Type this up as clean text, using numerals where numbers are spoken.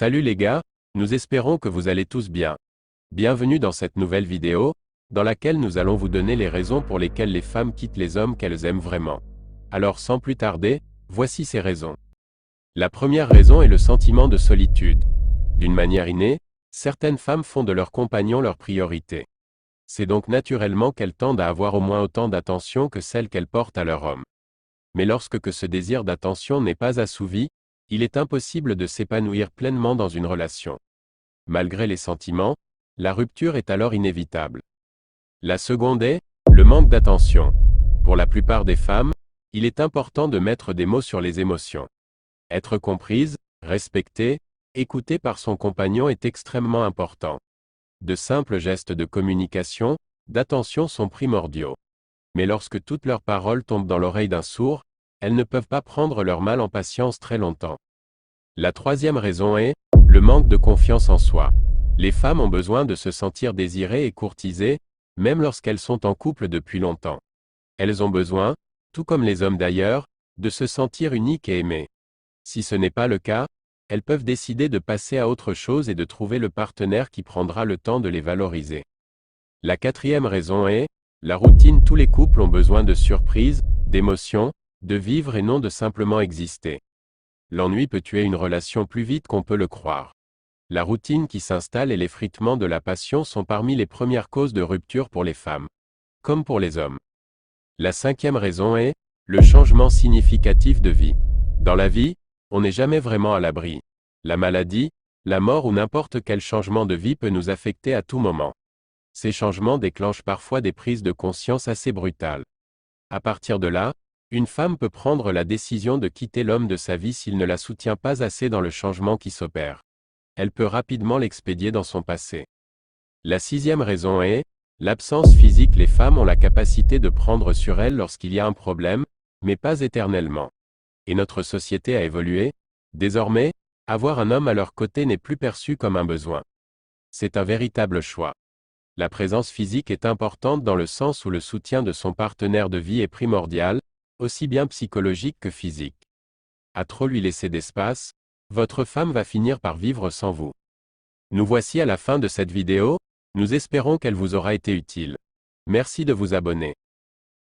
Salut les gars, nous espérons que vous allez tous bien. Bienvenue dans cette nouvelle vidéo, dans laquelle nous allons vous donner les raisons pour lesquelles les femmes quittent les hommes qu'elles aiment vraiment. Alors sans plus tarder, voici ces raisons. La première raison est le sentiment de solitude. D'une manière innée, certaines femmes font de leurs compagnons leur priorité. C'est donc naturellement qu'elles tendent à avoir au moins autant d'attention que celle qu'elles portent à leur homme. Mais lorsque ce désir d'attention n'est pas assouvi, il est impossible de s'épanouir pleinement dans une relation. Malgré les sentiments, la rupture est alors inévitable. La seconde est le manque d'attention. Pour la plupart des femmes, il est important de mettre des mots sur les émotions. Être comprise, respectée, écoutée par son compagnon est extrêmement important. De simples gestes de communication, d'attention sont primordiaux. Mais lorsque toutes leurs paroles tombent dans l'oreille d'un sourd, elles ne peuvent pas prendre leur mal en patience très longtemps. La troisième raison est le manque de confiance en soi. Les femmes ont besoin de se sentir désirées et courtisées, même lorsqu'elles sont en couple depuis longtemps. Elles ont besoin, tout comme les hommes d'ailleurs, de se sentir uniques et aimées. Si ce n'est pas le cas, elles peuvent décider de passer à autre chose et de trouver le partenaire qui prendra le temps de les valoriser. La quatrième raison est la routine. Tous les couples ont besoin de surprises, d'émotions, de vivre et non de simplement exister. L'ennui peut tuer une relation plus vite qu'on peut le croire. La routine qui s'installe et l'effritement de la passion sont parmi les premières causes de rupture pour les femmes, comme pour les hommes. La cinquième raison est le changement significatif de vie. Dans la vie, on n'est jamais vraiment à l'abri. La maladie, la mort ou n'importe quel changement de vie peut nous affecter à tout moment. Ces changements déclenchent parfois des prises de conscience assez brutales. À partir de là, une femme peut prendre la décision de quitter l'homme de sa vie s'il ne la soutient pas assez dans le changement qui s'opère. Elle peut rapidement l'expédier dans son passé. La sixième raison est l'absence physique. Les femmes ont la capacité de prendre sur elles lorsqu'il y a un problème, mais pas éternellement. Et notre société a évolué. Désormais, avoir un homme à leur côté n'est plus perçu comme un besoin. C'est un véritable choix. La présence physique est importante dans le sens où le soutien de son partenaire de vie est primordial, aussi bien psychologique que physique. À trop lui laisser d'espace, votre femme va finir par vivre sans vous. Nous voici à la fin de cette vidéo, nous espérons qu'elle vous aura été utile. Merci de vous abonner.